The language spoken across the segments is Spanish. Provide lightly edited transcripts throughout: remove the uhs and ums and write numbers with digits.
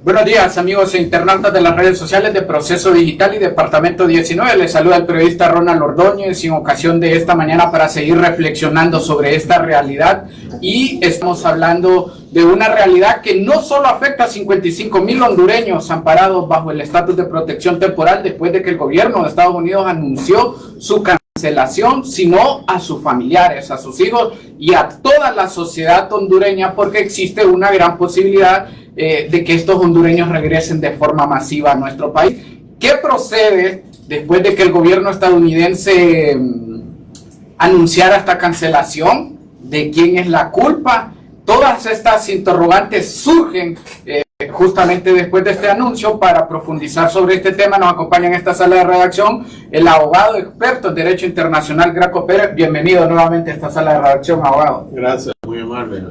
Buenos días, amigos e internautas de las redes sociales de Proceso Digital y Departamento 19. Les saluda el periodista Ronald Ordóñez en ocasión de esta mañana para seguir reflexionando sobre esta realidad. Y estamos hablando de una realidad que no solo afecta a 55,000 hondureños amparados bajo el estatus de protección temporal después de que el gobierno de Estados Unidos anunció su cancelación, sino a sus familiares, a sus hijos y a toda la sociedad hondureña, porque existe una gran posibilidad de que estos hondureños regresen de forma masiva a nuestro país. ¿Qué procede después de que el gobierno estadounidense anunciara esta cancelación? ¿De quién es la culpa? Todas estas interrogantes surgen justamente después de este anuncio. Para profundizar sobre este tema nos acompaña en esta sala de redacción el abogado experto en Derecho Internacional Graco Pérez. Bienvenido nuevamente a esta sala de redacción, abogado. Gracias, muy amable.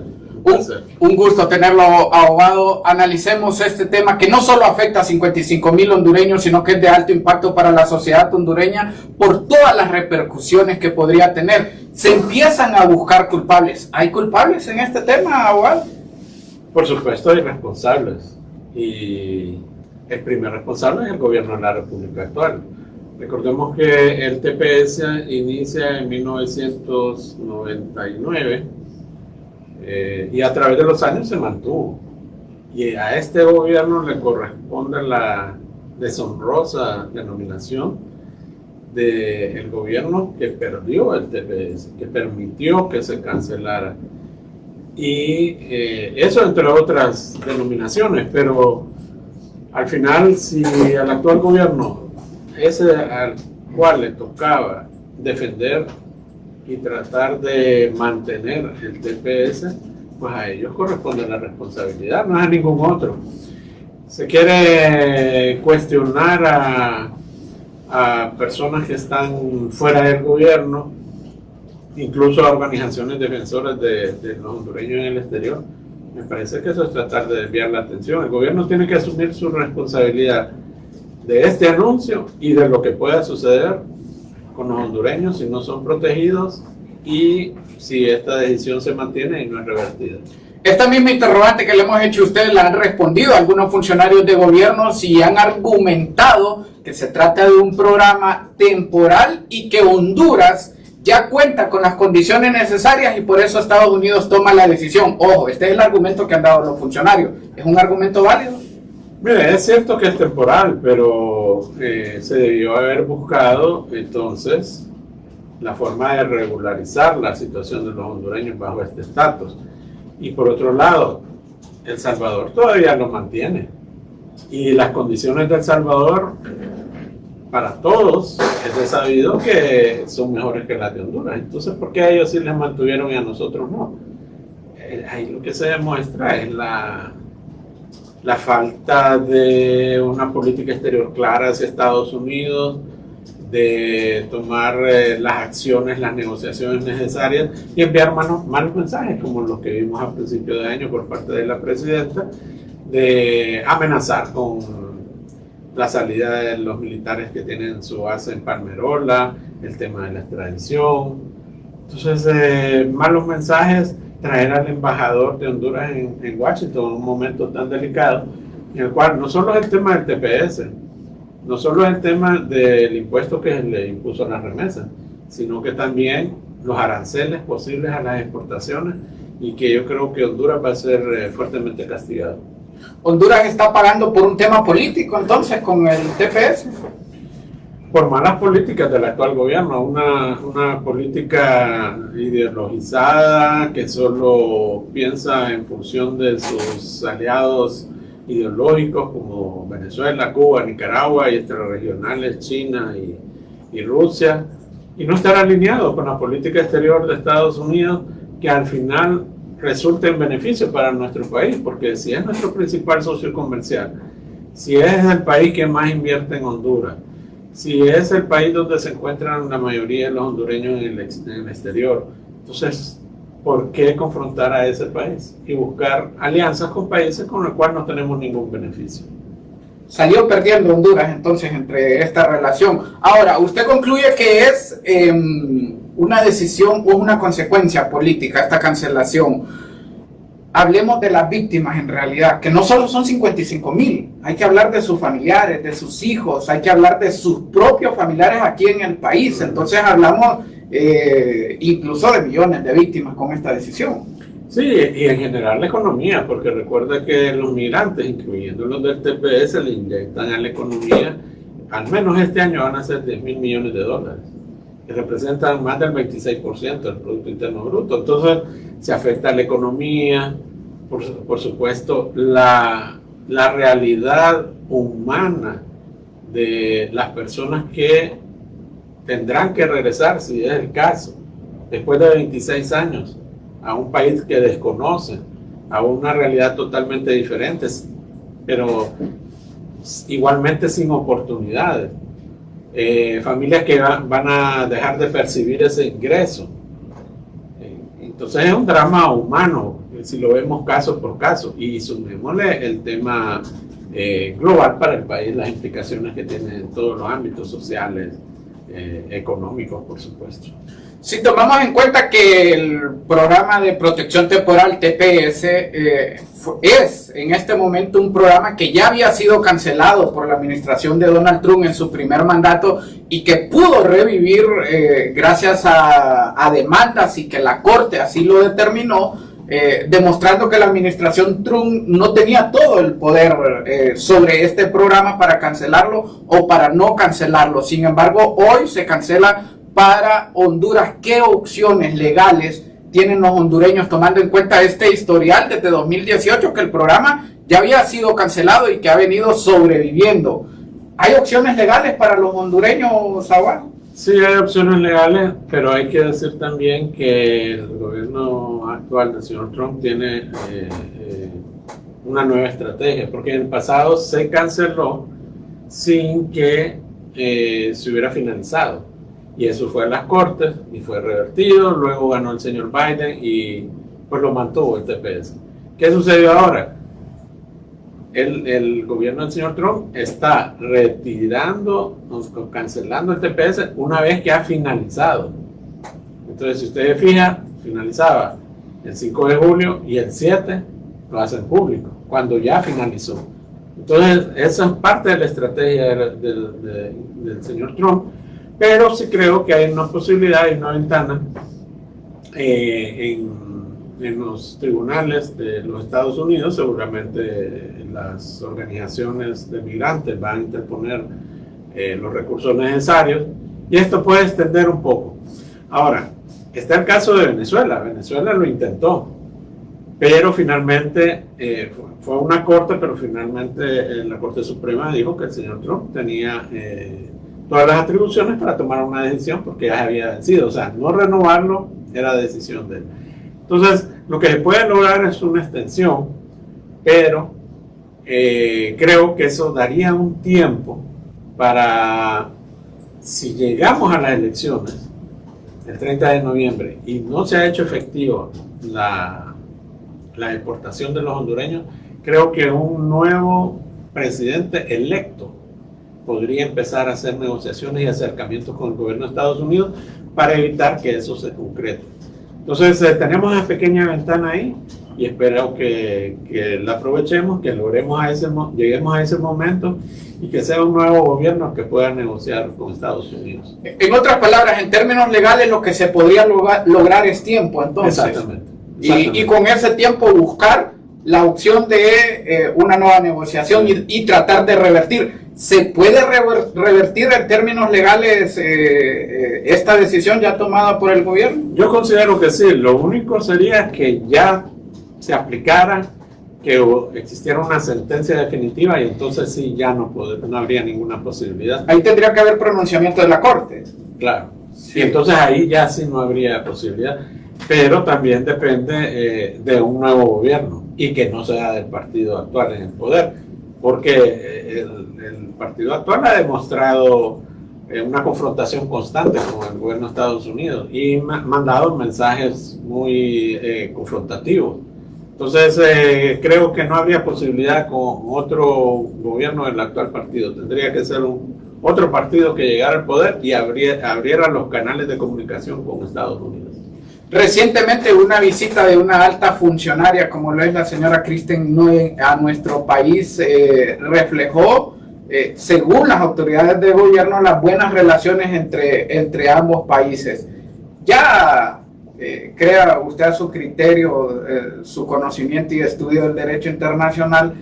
Un gusto tenerlo, abogado. Analicemos este tema que no solo afecta a 55,000 hondureños, sino que es de alto impacto para la sociedad hondureña por todas las repercusiones que podría tener. Se empiezan a buscar culpables. ¿Hay culpables en este tema, abogado? Por supuesto, hay responsables. Y el primer responsable es el gobierno de la República actual. Recordemos que el TPS inicia en 1999. Y a través de los años se mantuvo. Y a este gobierno le corresponde la deshonrosa denominación del gobierno que perdió el TPS, que permitió que se cancelara. Y eso entre otras denominaciones, pero al final, si al actual gobierno, ese al cual le tocaba defender y tratar de mantener el TPS, pues a ellos corresponde la responsabilidad, no es a ningún otro. Se quiere cuestionar a personas que están fuera del gobierno, incluso a organizaciones defensoras de los hondureños en el exterior. Me parece que eso es tratar de desviar la atención. El gobierno tiene que asumir su responsabilidad de este anuncio y de lo que pueda suceder con los hondureños si no son protegidos y si esta decisión se mantiene y no es revertida. Esta misma interrogante que le hemos hecho a ustedes la han respondido algunos funcionarios de gobierno y han argumentado que se trata de un programa temporal y que Honduras ya cuenta con las condiciones necesarias y por eso Estados Unidos toma la decisión. Ojo, este es el argumento que han dado los funcionarios. ¿Es un argumento válido? Mire, es cierto que es temporal, pero se debió haber buscado entonces la forma de regularizar la situación de los hondureños bajo este estatus. Y por otro lado, El Salvador todavía lo mantiene. Y las condiciones de El Salvador, para todos, es de sabido que son mejores que las de Honduras. Entonces, ¿por qué a ellos sí les mantuvieron y a nosotros no? Ahí lo que se demuestra es la falta de una política exterior clara hacia Estados Unidos, de tomar las acciones, las negociaciones necesarias y enviar malos mensajes como los que vimos a principio de año por parte de la presidenta, de amenazar con la salida de los militares que tienen su base en Palmerola, el tema de la extradición. Entonces, malos mensajes, traer al embajador de Honduras en Washington en un momento tan delicado, en el cual no solo es el tema del TPS, no solo es el tema del impuesto que le impuso a las remesas, sino que también los aranceles posibles a las exportaciones y que yo creo que Honduras va a ser fuertemente castigado. ¿Honduras está pagando por un tema político entonces con el TPS? Por malas políticas del actual gobierno, una política ideologizada que solo piensa en función de sus aliados ideológicos como Venezuela, Cuba, Nicaragua y extrarregionales China y Rusia, y no estar alineado con la política exterior de Estados Unidos, que al final resulta en beneficio para nuestro país, porque si es nuestro principal socio comercial, si es el país que más invierte en Honduras, si es el país donde se encuentran la mayoría de los hondureños en el exterior, entonces, ¿por qué confrontar a ese país y buscar alianzas con países con los cuales no tenemos ningún beneficio? Salió perdiendo Honduras entonces entre esta relación. Ahora, usted concluye que es una decisión o una consecuencia política esta cancelación. Hablemos de las víctimas en realidad, que no solo son 55,000, hay que hablar de sus familiares, de sus hijos, hay que hablar de sus propios familiares aquí en el país. Entonces hablamos incluso de millones de víctimas con esta decisión. Sí, y en general la economía, porque recuerda que los migrantes, incluyendo los del TPS, le inyectan a la economía, al menos este año van a ser 10,000 millones de dólares, que representan más del 26% del Producto Interno Bruto. Entonces, se afecta a la economía, por supuesto, la realidad humana de las personas que tendrán que regresar, si es el caso, después de 26 años, a un país que desconocen, a una realidad totalmente diferente, pero igualmente sin oportunidades. Familias que van a dejar de percibir ese ingreso. Entonces es un drama humano, si lo vemos caso por caso, y sumémosle el tema global para el país, las implicaciones que tiene en todos los ámbitos sociales, económicos, por supuesto. Si tomamos en cuenta que el programa de protección temporal TPS es en este momento un programa que ya había sido cancelado por la administración de Donald Trump en su primer mandato y que pudo revivir gracias a demandas y que la Corte así lo determinó, demostrando que la administración Trump no tenía todo el poder sobre este programa para cancelarlo o para no cancelarlo. Sin embargo, hoy se cancela para Honduras. ¿Qué opciones legales tienen los hondureños tomando en cuenta este historial desde 2018 que el programa ya había sido cancelado y que ha venido sobreviviendo? ¿Hay opciones legales para los hondureños, Zaguán? Sí, hay opciones legales, pero hay que decir también que el gobierno actual del señor Trump tiene una nueva estrategia, porque en el pasado se canceló sin que se hubiera finalizado. Y eso fue a las cortes y fue revertido, luego ganó el señor Biden y pues lo mantuvo el TPS. ¿Qué sucedió ahora? El gobierno del señor Trump está retirando, cancelando el TPS una vez que ha finalizado. Entonces, si ustedes fijan, finalizaba el 5 de julio y el 7 lo hacen público, cuando ya finalizó. Entonces, esa es parte de la estrategia del señor Trump. Pero sí creo que hay una posibilidad y una ventana en los tribunales de los Estados Unidos. Seguramente las organizaciones de migrantes van a interponer los recursos necesarios y esto puede extender un poco. Ahora, está el caso de Venezuela. Venezuela lo intentó, pero finalmente fue una corte, pero finalmente la Corte Suprema dijo que el señor Trump tenía todas las atribuciones para tomar una decisión porque ya había vencido, o sea, no renovarlo era decisión de él. Entonces, lo que se puede lograr es una extensión, pero creo que eso daría un tiempo para, si llegamos a las elecciones el 30 de noviembre y no se ha hecho efectivo la deportación de los hondureños, creo que un nuevo presidente electo podría empezar a hacer negociaciones y acercamientos con el gobierno de Estados Unidos para evitar que eso se concrete. Entonces tenemos una pequeña ventana ahí y espero que la aprovechemos, que lleguemos a ese momento y que sea un nuevo gobierno que pueda negociar con Estados Unidos. En otras palabras, en términos legales, lo que se podría lograr es tiempo, entonces. Exactamente. Y con ese tiempo buscar la opción de una nueva negociación y tratar de revertir. ¿Se puede revertir en términos legales esta decisión ya tomada por el gobierno? Yo considero que sí. Lo único sería que ya se aplicara, que existiera una sentencia definitiva y entonces sí ya no habría ninguna posibilidad. Ahí tendría que haber pronunciamiento de la Corte. Claro. Sí. Y entonces ahí ya sí no habría posibilidad. Pero también depende de un nuevo gobierno y que no sea del partido actual en el poder, porque el partido actual ha demostrado una confrontación constante con el gobierno de Estados Unidos y mandado mensajes muy confrontativos. Entonces, creo que no habría posibilidad con otro gobierno del actual partido. Tendría que ser otro partido que llegara al poder y abriera los canales de comunicación con Estados Unidos. Recientemente una visita de una alta funcionaria como lo es la señora Kristen Noem a nuestro país reflejó, según las autoridades de gobierno, las buenas relaciones entre ambos países. Ya crea usted a su criterio, su conocimiento y estudio del derecho internacional,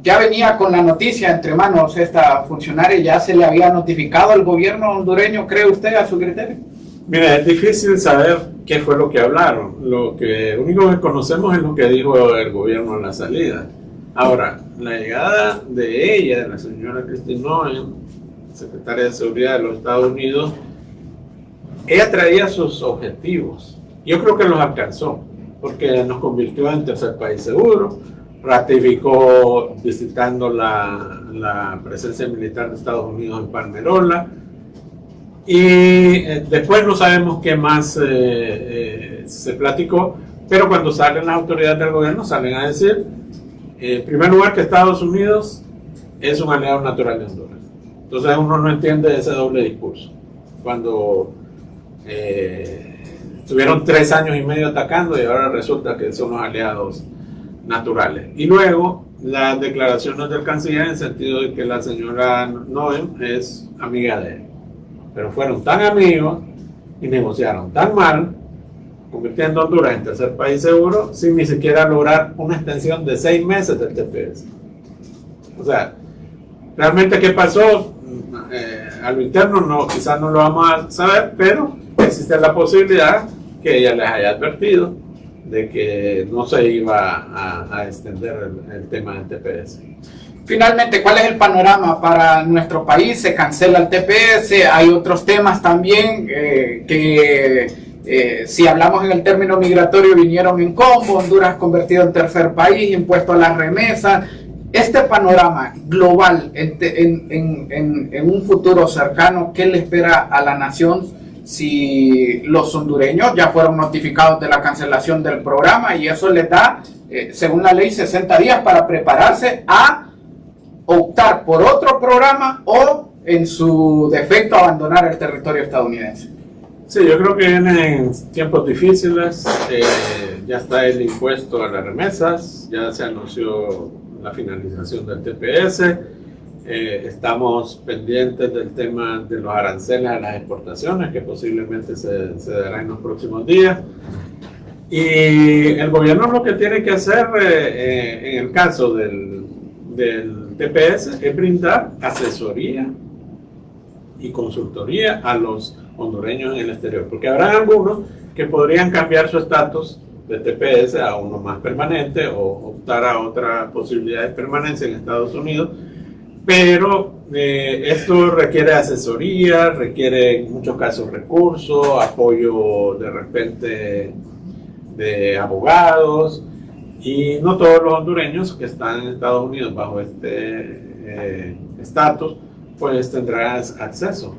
ya venía con la noticia entre manos esta funcionaria, ya se le había notificado al gobierno hondureño, ¿cree usted a su criterio? Mira, es difícil saber qué fue lo que hablaron. Lo único que conocemos es lo que dijo el gobierno en la salida. Ahora, la llegada de ella, de la señora Kristen Noem, secretaria de Seguridad de los Estados Unidos, ella traía sus objetivos. Yo creo que los alcanzó, porque nos convirtió en tercer país seguro, ratificó visitando la presencia militar de Estados Unidos en Palmerola, y después no sabemos qué más se platicó, pero cuando salen las autoridades del gobierno salen a decir, en primer lugar, que Estados Unidos es un aliado natural de Honduras. Entonces uno no entiende ese doble discurso. Cuando estuvieron 3 años y medio atacando y ahora resulta que son los aliados naturales. Y luego las declaraciones del canciller en el sentido de que la señora Noem es amiga de él. Pero fueron tan amigos y negociaron tan mal, convirtiendo a Honduras en tercer país seguro, sin ni siquiera lograr una extensión de 6 meses del TPS. O sea, realmente qué pasó a lo interno quizás no lo vamos a saber, pero existe la posibilidad que ella les haya advertido de que no se iba a extender el tema del TPS. Finalmente, ¿cuál es el panorama para nuestro país? Se cancela el TPS, hay otros temas también si hablamos en el término migratorio vinieron en combo, Honduras convertido en tercer país, impuesto a las remesas. Este panorama global en un futuro cercano, ¿qué le espera a la nación si los hondureños ya fueron notificados de la cancelación del programa y eso les da, según la ley, 60 días para prepararse a optar por otro programa o, en su defecto, abandonar el territorio estadounidense? Sí, yo creo que vienen tiempos difíciles, ya está el impuesto a las remesas, ya se anunció la finalización del TPS, estamos pendientes del tema de los aranceles a las exportaciones, que posiblemente se dará en los próximos días. Y el gobierno lo que tiene que hacer en el caso del TPS es brindar asesoría y consultoría a los hondureños en el exterior, porque habrá algunos que podrían cambiar su estatus de TPS a uno más permanente o optar a otra posibilidad de permanencia en Estados Unidos, pero esto requiere asesoría, requiere en muchos casos recursos, apoyo de repente de abogados, y no todos los hondureños que están en Estados Unidos bajo este estatus pues tendrán acceso.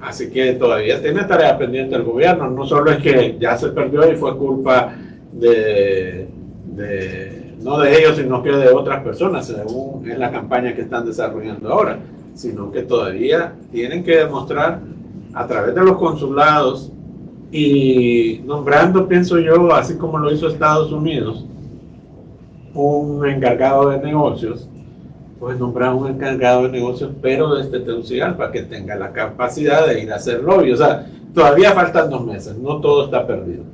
Así que todavía tiene tarea pendiente el gobierno. No solo es que ya se perdió y fue culpa no de ellos, sino que de otras personas, según es la campaña que están desarrollando ahora, sino que todavía tienen que demostrar a través de los consulados y nombrando, pienso yo, así como lo hizo Estados Unidos, un encargado de negocios, pues nombrar un encargado de negocios, pero de Tegucigalpa, que tenga la capacidad de ir a hacer lobby. O sea, todavía faltan 2 meses, no todo está perdido.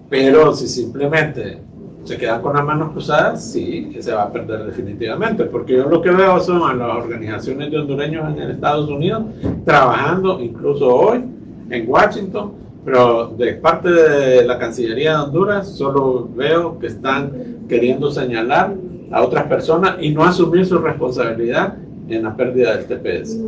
Pero si simplemente se quedan con las manos cruzadas, sí, que se va a perder definitivamente, porque yo lo que veo son a las organizaciones de hondureños en Estados Unidos trabajando, incluso hoy, en Washington, pero de parte de la Cancillería de Honduras solo veo que están queriendo señalar a otras personas y no asumir su responsabilidad en la pérdida del TPS.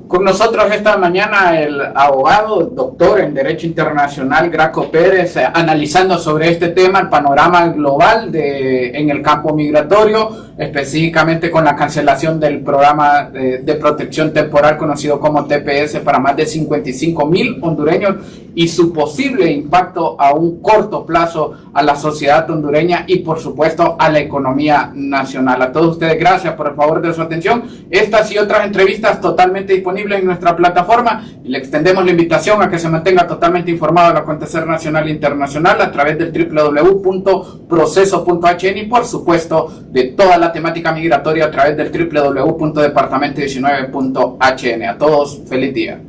Con nosotros esta mañana el abogado, doctor en Derecho Internacional, Graco Pérez, analizando sobre este tema, el panorama global en el campo migratorio, específicamente con la cancelación del programa de protección temporal conocido como TPS para más de 55,000 hondureños y su posible impacto a un corto plazo a la sociedad hondureña y por supuesto a la economía nacional. A todos ustedes, gracias por el favor de su atención. Estas y otras entrevistas totalmente disponibles en nuestra plataforma y le extendemos la invitación a que se mantenga totalmente informado del acontecer nacional e internacional a través del www.proceso.hn y por supuesto de toda la temática migratoria a través del www.departamento19.hn. A todos, feliz día.